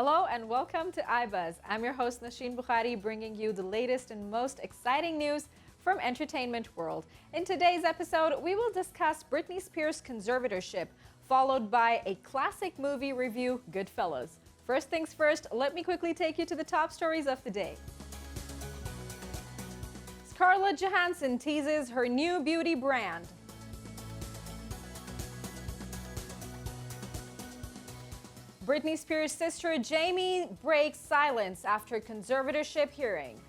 Hello and welcome to iBuzz. I'm your host Nosheen Bukhari, bringing you the latest and most exciting news from entertainment world. In today's episode, we will discuss Britney Spears' Conservatorship, followed by a classic movie review, Goodfellas. First things first, let me quickly take you to the top stories of the day. Scarlett Johansson teases her new beauty brand. Britney Spears' sister Jamie breaks silence after conservatorship hearing.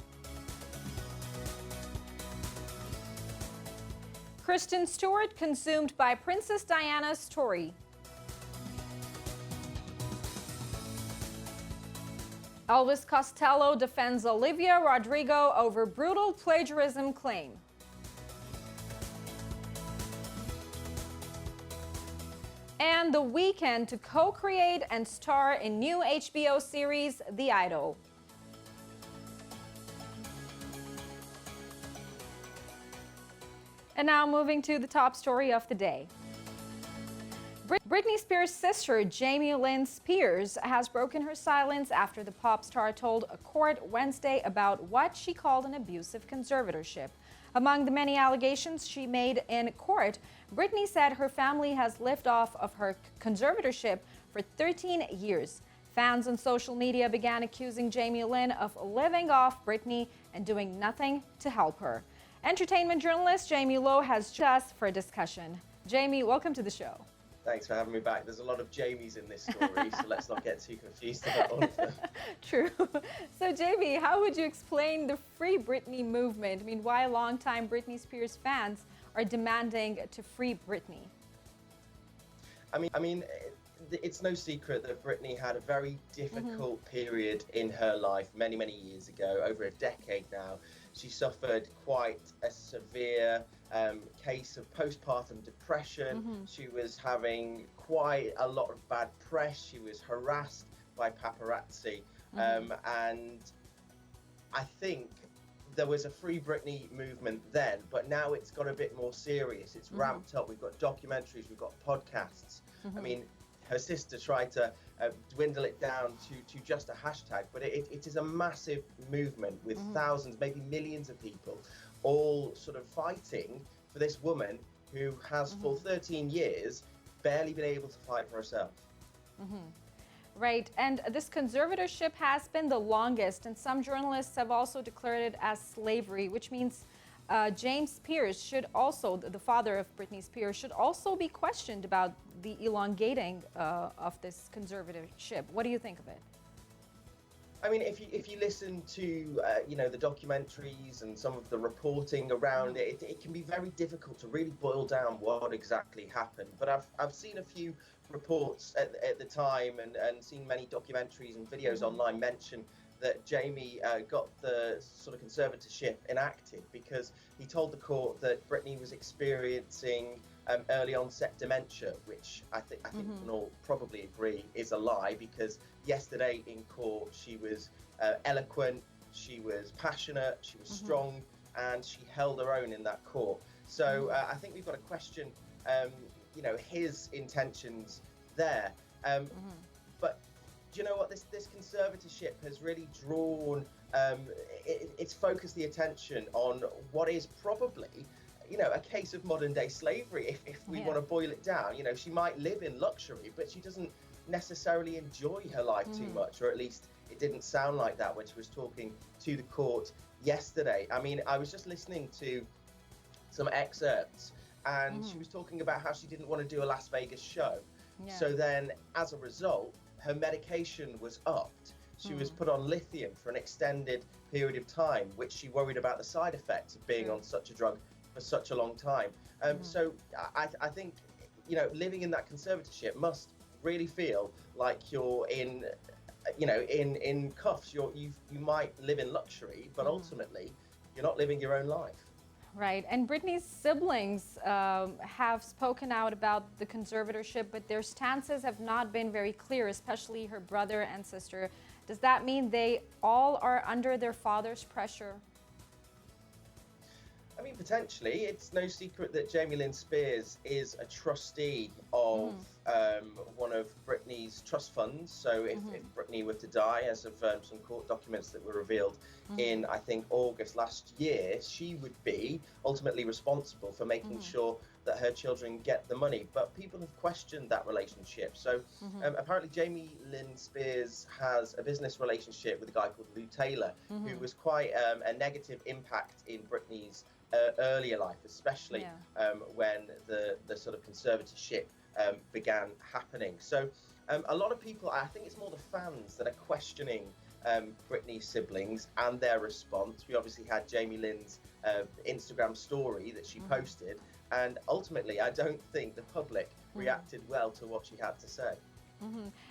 Kristen Stuart consumed by Princess Diana's story. Elvis Costello defends Olivia Rodrigo over brutal plagiarism claim. And The Weeknd to co-create and star in new HBO series, The Idol. And now moving to the top story of the day. Britney Spears' sister, Jamie Lynn Spears, has broken her silence after the pop star told a court Wednesday about what she called an abusive conservatorship. Among the many allegations she made in court, Britney said her family has lived off of her conservatorship for 13 years. Fans on social media began accusing Jamie Lynn of living off Britney and doing nothing to help her. Entertainment journalist Jamie Lowe has joined us for a discussion. Jamie, welcome to the show. Thanks for having me back. There's a lot of Jamies in this story, so let's not get too confused about all of them. True. So, Jamie, how would you explain the Free Britney movement? I mean, why longtime Britney Spears fans are demanding to free Britney? I mean, it's no secret that Britney had a very difficult period in her life many, many years ago, over a decade now. She suffered quite a severe case of postpartum depression. She was having quite a lot of bad press. She was harassed by paparazzi. And I think there was a Free Britney movement then, but now it's got a bit more serious. It's ramped up. We've got documentaries, we've got podcasts. I mean, her sister tried to dwindle it down to just a hashtag, but it is a massive movement with thousands, maybe millions of people all sort of fighting for this woman who has for 13 years barely been able to fight for herself. Right, and this conservatorship has been the longest, and some journalists have also declared it as slavery, which means James Spears should also, the father of Britney Spears, should also be questioned about the elongating of this conservatorship. What do you think of it? I mean, if you listen to the documentaries and some of the reporting around it, it can be very difficult to really boil down what exactly happened. But I've seen a few reports at the time and seen many documentaries and videos online mention that Jamie got the sort of conservatorship enacted because he told the court that Britney was experiencing early onset dementia, which I think we can all probably agree is a lie, because yesterday in court she was eloquent, she was passionate, she was strong, and she held her own in that court. So I think we've got to question his intentions there. But do you know what, this conservatorship has really drawn, it's focused the attention on what is probably a case of modern day slavery, if we want to boil it down. She might live in luxury, but she doesn't necessarily enjoy her life too much, or at least it didn't sound like that when she was talking to the court yesterday. I mean, I was just listening to some excerpts, and she was talking about how she didn't want to do a Las Vegas show. So then, as a result, her medication was upped. She was put on lithium for an extended period of time, which she worried about the side effects of being on such a drug for such a long time. So I think, living in that conservatorship must really feel like you're in cuffs. You might live in luxury, but ultimately you're not living your own life. Right, and Britney's siblings have spoken out about the conservatorship, but their stances have not been very clear, especially her brother and sister. Does that mean they all are under their father's pressure? I mean, potentially. It's no secret that Jamie Lynn Spears is a trustee of one of Britney's trust funds. So if Britney were to die, as of some court documents that were revealed in, I think, August last year, she would be ultimately responsible for making sure that her children get the money. But people have questioned that relationship. So apparently Jamie Lynn Spears has a business relationship with a guy called Lou Taylor, who was quite a negative impact in Britney's earlier life, especially when the sort of conservatorship began happening. So a lot of people, I think it's more the fans that are questioning Britney's siblings and their response. We obviously had Jamie Lynn's Instagram story that she posted, and ultimately I don't think the public reacted well to what she had to say.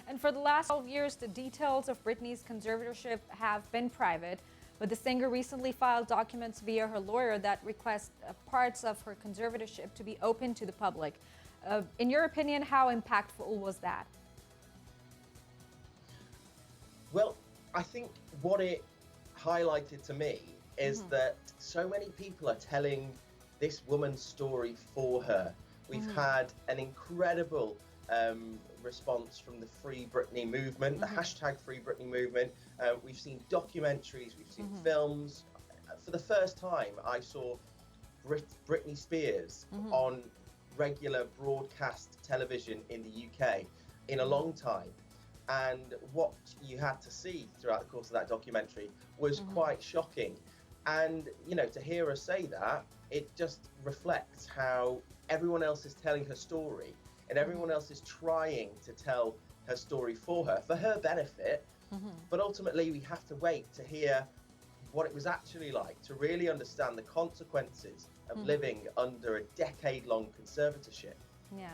And for the last 12 years, the details of Britney's conservatorship have been private. But the singer recently filed documents via her lawyer that request parts of her conservatorship to be open to the public. In your opinion, how impactful was that? Well, I think what it highlighted to me is that so many people are telling this woman's story for her. We've had an incredible response from the Free Britney movement, the hashtag Free Britney movement. We've seen documentaries, we've seen films. For the first time, I saw Brittney Spears on regular broadcast television in the UK in a long time. And what you had to see throughout the course of that documentary was quite shocking. And, you know, to hear her say that, it just reflects how everyone else is telling her story, and everyone else is trying to tell her story for her benefit. But ultimately, we have to wait to hear what it was actually like, to really understand the consequences of living under a decade-long conservatorship. Yeah.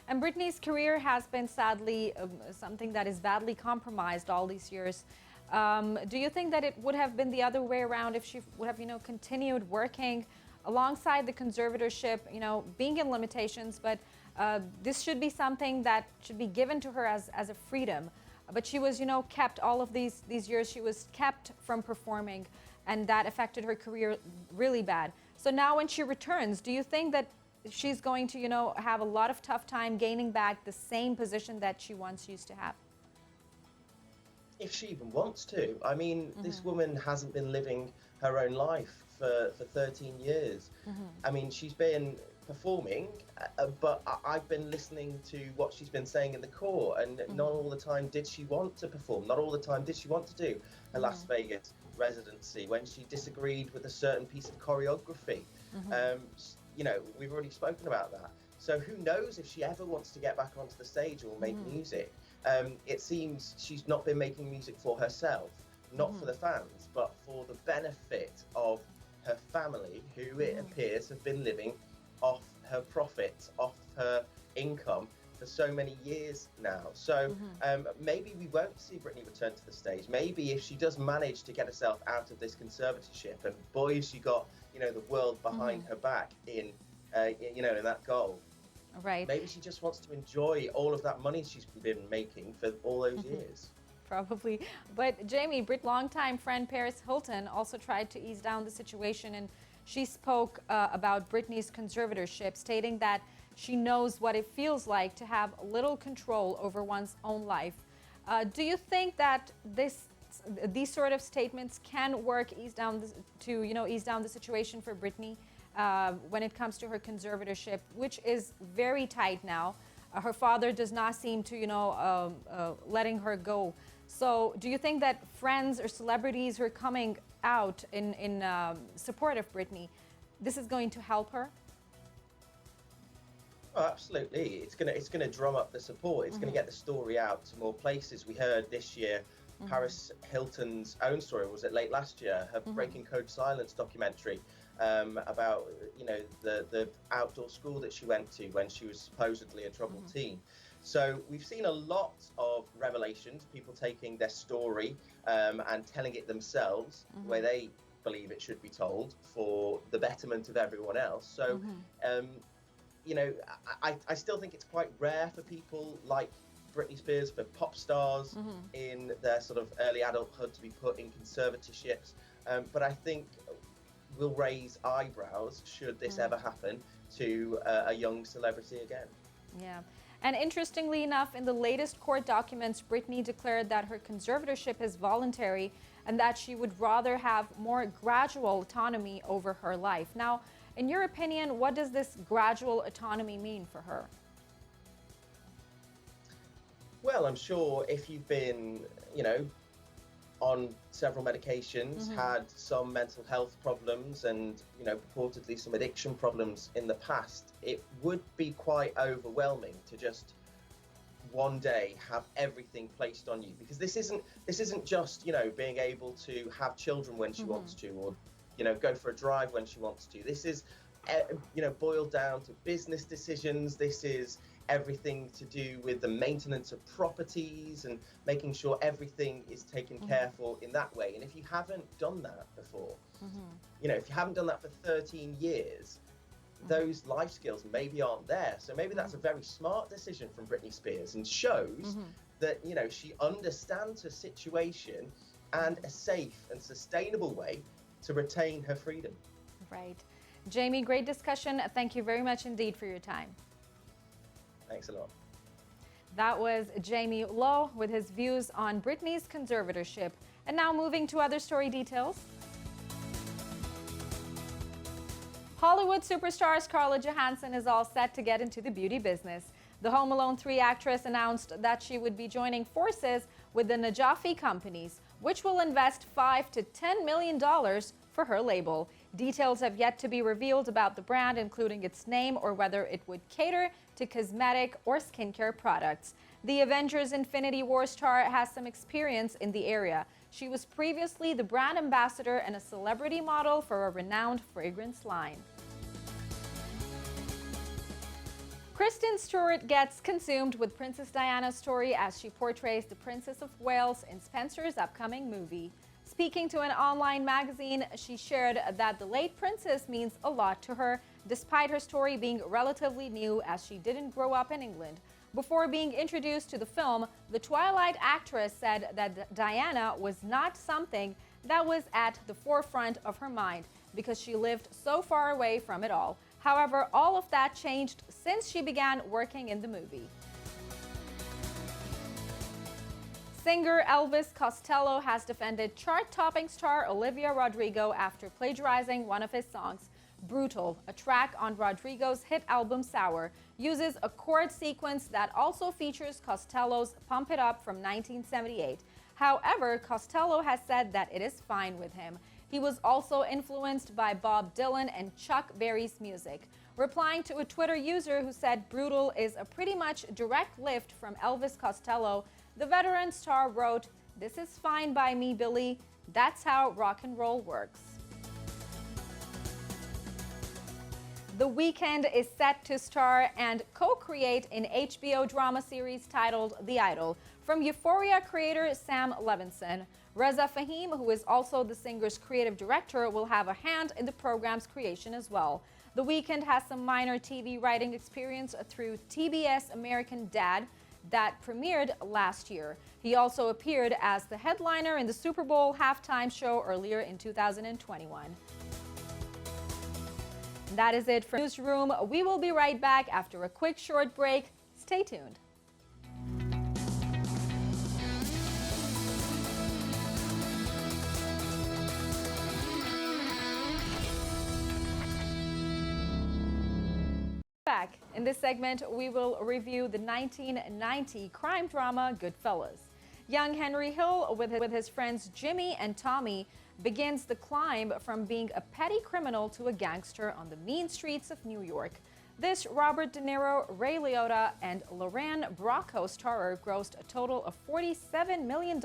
And Britney's career has been sadly something that is badly compromised all these years. Do you think that it would have been the other way around if she would have, continued working alongside the conservatorship, being in limitations, but this should be something that should be given to her as a freedom. But she was, kept all of these years, she was kept from performing, and that affected her career really bad. So now when she returns, do you think that she's going to, have a lot of tough time gaining back the same position that she once used to have? If she even wants to. I mean, this woman hasn't been living her own life for 13 years. I mean, she's been performing, but I've been listening to what she's been saying in the court, and not all the time did she want to perform. Not all the time did she want to do a Las Vegas residency when she disagreed with a certain piece of choreography. We've already spoken about that. So who knows if she ever wants to get back onto the stage or make music. It seems she's not been making music for herself, not for the fans, but for the benefit of her family, who it appears have been living off her profits, off her income for so many years now. So maybe we won't see Britney return to the stage. Maybe if she does manage to get herself out of this conservatorship, and boy, has she got, the world behind her back in that goal. Right. Maybe she just wants to enjoy all of that money she's been making for all those years. Probably. But Jamie, Brit's longtime friend Paris Hilton also tried to ease down the situation, and she spoke about Britney's conservatorship, stating that she knows what it feels like to have little control over one's own life. Do you think that these sort of statements can work ease down the situation for Britney when it comes to her conservatorship, which is very tight now? Her father does not seem to, letting her go. So do you think that friends or celebrities who are coming out in support of Britney, this is going to help her? Oh, absolutely. It's gonna drum up the support. It's gonna get the story out to more places. We heard this year Paris Hilton's own story, was it late last year, her Breaking Code Silence documentary about the outdoor school that she went to when she was supposedly a troubled teen. So we've seen a lot of revelations, people taking their story and telling it themselves the way they believe it should be told for the betterment of everyone else. So I still think it's quite rare for people like Britney Spears, for pop stars in their sort of early adulthood, to be put in conservatorships. But I think will raise eyebrows should this ever happen to a young celebrity again. Yeah. And interestingly enough, in the latest court documents, Britney declared that her conservatorship is voluntary and that she would rather have more gradual autonomy over her life. Now, in your opinion, what does this gradual autonomy mean for her? Well, I'm sure if you've been, on several medications, had some mental health problems and, purportedly some addiction problems in the past, it would be quite overwhelming to just one day have everything placed on you, because this isn't just, being able to have children when she wants to, or, go for a drive when she wants to. This is, boiled down to business decisions. This is everything to do with the maintenance of properties and making sure everything is taken care for in that way. And if you haven't done that before, if you haven't done that for 13 years, those life skills maybe aren't there. So maybe that's a very smart decision from Britney Spears, and shows that, she understands her situation and a safe and sustainable way to retain her freedom. Right. Jamie, great discussion. Thank you very much indeed for your time. Thanks a lot. That was Jamie Lowe with his views on Britney's conservatorship. And now moving to other story details. Hollywood superstar Scarlett Johansson is all set to get into the beauty business. The Home Alone 3 actress announced that she would be joining forces with the Najafi companies, which will invest $5 to $10 million for her label. Details have yet to be revealed about the brand, including its name or whether it would cater to cosmetic or skincare products. The Avengers Infinity War star has some experience in the area. She was previously the brand ambassador and a celebrity model for a renowned fragrance line. Kristen Stuart gets consumed with Princess Diana's story as she portrays the Princess of Wales in Spencer's upcoming movie. Speaking to an online magazine, she shared that the late princess means a lot to her, despite her story being relatively new as she didn't grow up in England. Before being introduced to the film, the Twilight actress said that Diana was not something that was at the forefront of her mind because she lived so far away from it all. However, all of that changed since she began working in the movie. Singer Elvis Costello has defended chart-topping star Olivia Rodrigo after plagiarizing one of his songs. Brutal, a track on Rodrigo's hit album Sour, uses a chord sequence that also features Costello's Pump It Up from 1978. However, Costello has said that it is fine with him. He was also influenced by Bob Dylan and Chuck Berry's music. Replying to a Twitter user who said Brutal is a pretty much direct lift from Elvis Costello, the veteran star wrote, "This is fine by me, Billy. That's how rock and roll works." The Weeknd is set to star and co-create an HBO drama series titled The Idol from Euphoria creator Sam Levinson. Reza Fahim, who is also the singer's creative director, will have a hand in the program's creation as well. The Weeknd has some minor TV writing experience through TBS American Dad that premiered last year. He also appeared as the headliner in the Super Bowl halftime show earlier in 2021. That is it for Newsroom. We will be right back after a quick short break. Stay tuned. Back. In this segment, we will review the 1990 crime drama Goodfellas. Young Henry Hill, with his friends Jimmy and Tommy, begins the climb from being a petty criminal to a gangster on the mean streets of New York. This Robert De Niro, Ray Liotta, and Lorraine Bracco starrer grossed a total of $47 million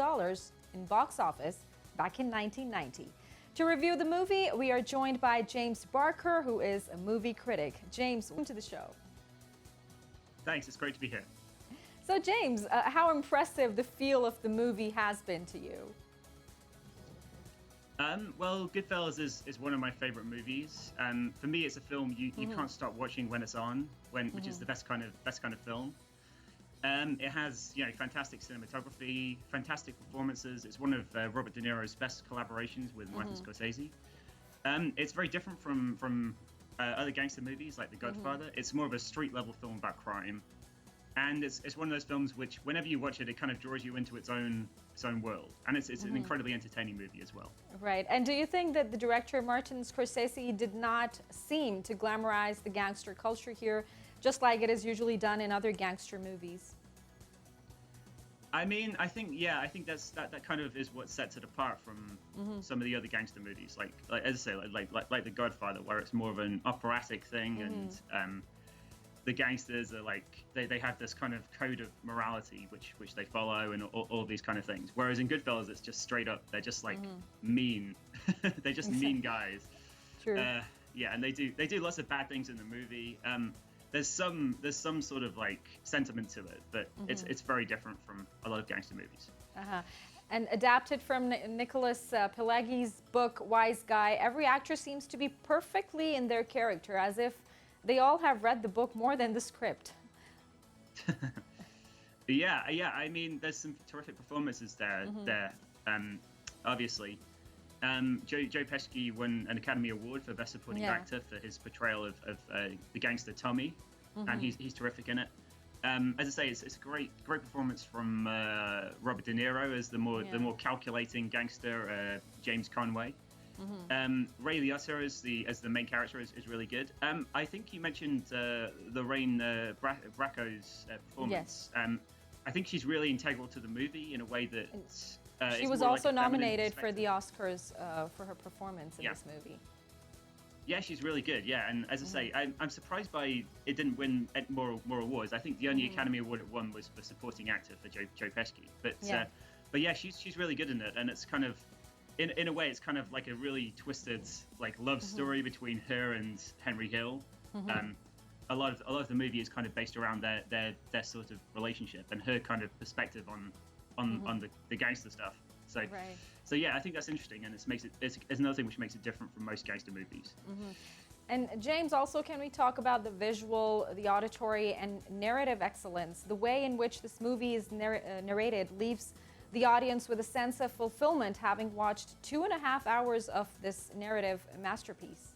in box office back in 1990. To review the movie, we are joined by James Barker, who is a movie critic. James, welcome to the show. Thanks, it's great to be here. So James, how impressive the feel of the movie has been to you? Well, Goodfellas is one of my favorite movies. For me, it's a film you can't stop watching when it's on, which is the best kind of film. It has fantastic cinematography, fantastic performances. It's one of Robert De Niro's best collaborations with Martin Scorsese. It's very different from other gangster movies like The Godfather. It's more of a street level film about crime, and it's one of those films which, whenever you watch it, it kind of draws you into its own world, and it's an incredibly entertaining movie as well. Right. And do you think that the director Martin Scorsese did not seem to glamorize the gangster culture here, just like it is usually done in other gangster movies? I mean, I think that kind of is what sets it apart from some of the other gangster movies, like as I say, like The Godfather, where it's more of an operatic thing, and the gangsters are like they have this kind of code of morality which they follow, and all these kind of things. Whereas in Goodfellas, it's just straight up, they're just like mean, they're just mean guys. True. Yeah, and they do lots of bad things in the movie. There's some sort of like sentiment to it, but it's very different from a lot of gangster movies. And adapted from Nicholas Pileggi's book Wise Guy, every actor seems to be perfectly in their character, as if they all have read the book more than the script. Yeah. I mean, there's some terrific performances there. Obviously. Joe Pesci won an Academy Award for Best Supporting Actor for his portrayal of the gangster Tommy, and he's terrific in it. As I say, it's a great performance from Robert De Niro as the more calculating gangster James Conway. Ray Liotta as the main character is really good. I think you mentioned Lorraine Bracco's performance. Yes. I think she's really integral to the movie in a way that she was also nominated for the Oscars for her performance in this movie. Yeah, she's really good. Yeah, and as I say, I'm surprised by it didn't win more awards. I think the only Academy Award it won was for supporting actor for Joe Pesci. But yeah, she's really good in it, and it's kind of in a way it's kind of like a really twisted like love story between her and Henry Hill. A lot of the movie is kind of based around their sort of relationship and her kind of perspective on the gangster stuff. So yeah, I think that's interesting, and it's another thing which makes it different from most gangster movies. And James, also, can we talk about the visual, the auditory, and narrative excellence? The way in which this movie is narrated leaves the audience with a sense of fulfillment, having watched 2.5 hours of this narrative masterpiece.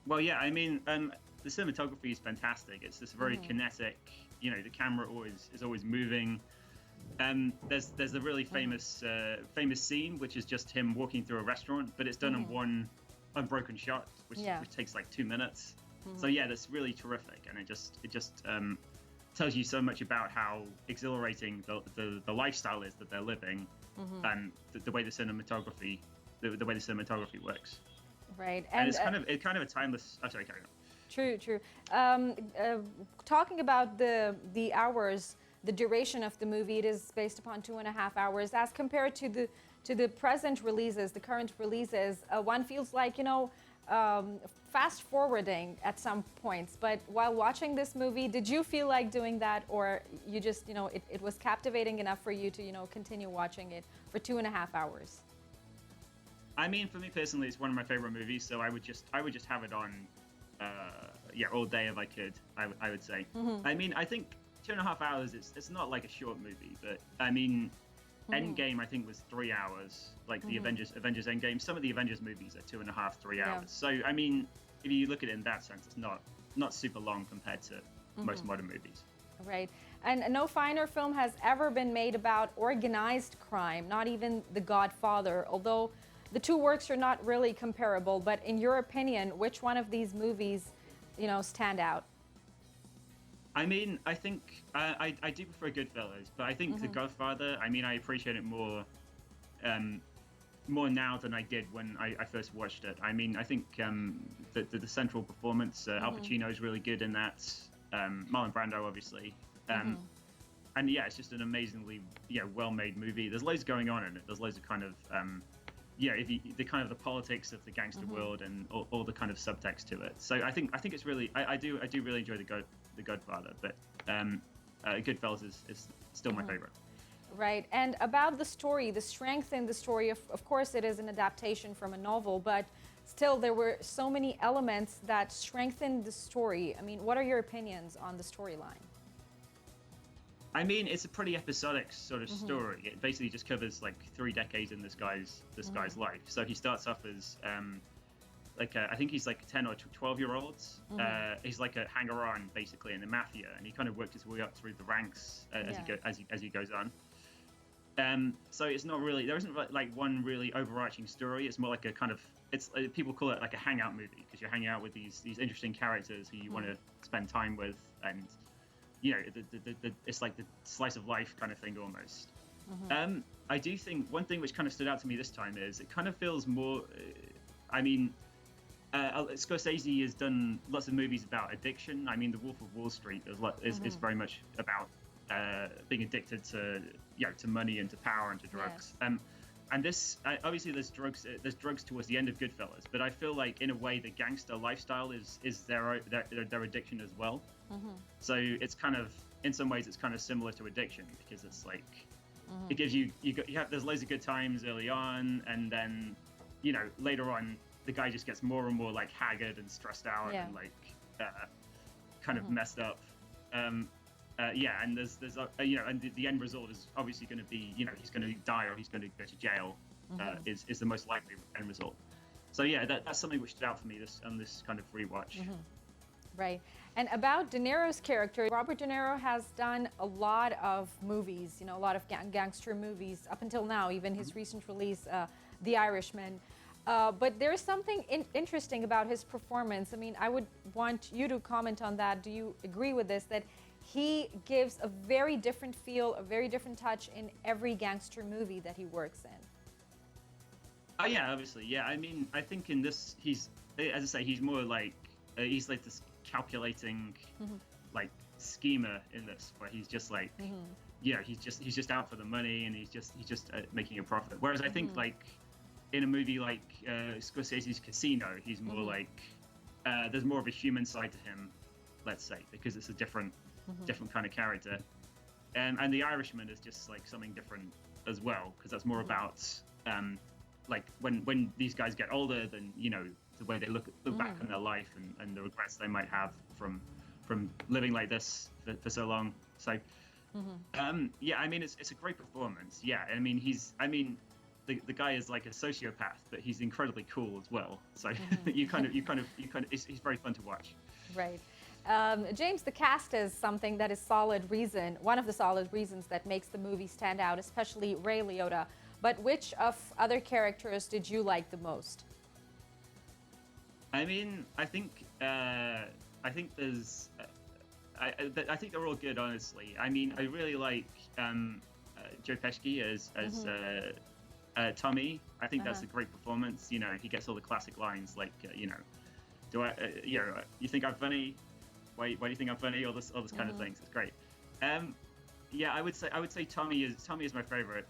Well, yeah, I mean, the cinematography is fantastic. It's this very kinetic. The camera is always moving. There's a really famous scene which is just him walking through a restaurant, but it's done in one unbroken shot, which takes like 2 minutes. So yeah, that's really terrific, and it just tells you so much about how exhilarating the lifestyle is that they're living, and the way the cinematography works. Right, and it's kind of a timeless. Oh, sorry, carry on. True. Talking about the hours, the duration of the movie, it is based upon 2.5 hours, as compared to the present releases, the current releases. One feels like fast forwarding at some points. But while watching this movie, did you feel like doing that, or you just it was captivating enough for you to continue watching it for 2.5 hours? I mean, for me personally, it's one of my favorite movies, so I would just have it on, all day if I could. I would say. I mean, I think 2.5 hours. It's not like a short movie, but I mean, Endgame I think was 3 hours. Like the Avengers Endgame. Some of the Avengers movies are 2.5, 3 hours. So I mean, if you look at it in that sense, it's not super long compared to most modern movies. Right. And no finer film has ever been made about organized crime, not even The Godfather, although the two works are not really comparable. But in your opinion, which one of these movies, stand out? I mean, I think I do prefer Goodfellas, but I think The Godfather, I mean, I appreciate it more now than I did when I first watched it. I mean, I think the central performance, Al Pacino is really good in that. Marlon Brando, obviously. And yeah, it's just an amazingly well-made movie. There's loads going on in it. There's loads of kind of the politics of the gangster world and all the kind of subtext to it. So I think it's really I do really enjoy The Godfather, but Goodfellas is still my favorite. Right, and about the story, the strength in the story, of course it is an adaptation from a novel, but still there were so many elements that strengthened the story. I mean, what are your opinions on the storyline? I mean, it's a pretty episodic sort of story. It basically just covers like 3 decades in this guy's life. So he starts off as I think he's like 10 or 12-year-old. He's like a hanger-on basically in the mafia, and he kind of worked his way up through the ranks as he goes on. So it's not really, there isn't like one really overarching story. It's more like a kind of, people call it like a hangout movie, because you're hanging out with these interesting characters who you want to spend time with, and you know, it's like the slice of life kind of thing almost. I do think one thing which kind of stood out to me this time is it kind of feels more, Scorsese has done lots of movies about addiction. I mean, The Wolf of Wall Street is very much about being addicted to money and to power and to drugs. Yes. And this obviously there's drugs towards the end of Goodfellas, but I feel like in a way the gangster lifestyle is their addiction as well. So it's kind of, in some ways it's kind of similar to addiction, because it's like it gives there's loads of good times early on, and then later on the guy just gets more and more like haggard and stressed out and like kind of messed up. And there's and the end result is obviously going to be he's going to die or he's going to go to jail. Is the most likely end result. So yeah, that's something which stood out for me on this kind of rewatch. Right. And about De Niro's character, Robert De Niro has done a lot of movies, a lot of gangster movies up until now, even his recent release, The Irishman. But there's something interesting about his performance. I mean, I would want you to comment on that. Do you agree with this, that he gives a very different feel, a very different touch in every gangster movie that he works in? Oh yeah, obviously, yeah. I mean, I think in this, he's, as I say, he's more like, he's like this calculating, like schemer in this, where he's just like, he's just out for the money, and he's just making a profit. Whereas I think like in a movie like Scorsese's Casino, he's more like, there's more of a human side to him, let's say, because it's a different kind of character. And The Irishman is just like something different as well, because that's more about like when these guys get older, then the way they look back on their life and the regrets they might have from living like this for so long. So yeah, I mean it's a great performance. Yeah, I mean the guy is like a sociopath, but he's incredibly cool as well. So you kind of he's very fun to watch. Right. James, the cast is something that is one of the solid reasons that makes the movie stand out, especially Ray Liotta. But which of other characters did you like the most? I mean, I think there's, I think they're all good, honestly. I mean, I really like Joe Pesci as Tommy. I think that's a great performance. He gets all the classic lines like, you think I'm funny? Why do you think I'm funny? All this kind of things. It's great. Yeah, I would say Tommy is my favorite.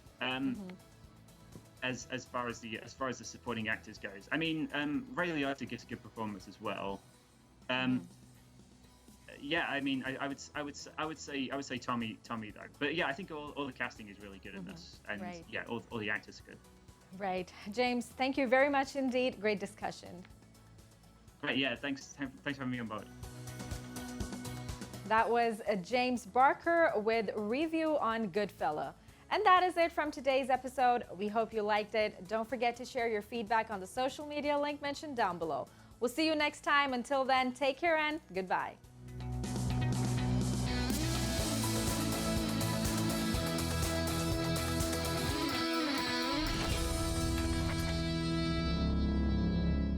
As far as the supporting actors goes, I mean, Ray Liotta gives a good performance as well. Yeah, I mean, I would say Tommy though. But yeah, I think all the casting is really good in this, and yeah, all the actors are good. Right, James. Thank you very much indeed. Great discussion. Right, yeah. Thanks for having me on board. That was James Barker with review on Goodfella. And that is it from today's episode. We hope you liked it. Don't forget to share your feedback on the social media link mentioned down below. We'll see you next time. Until then, take care and goodbye.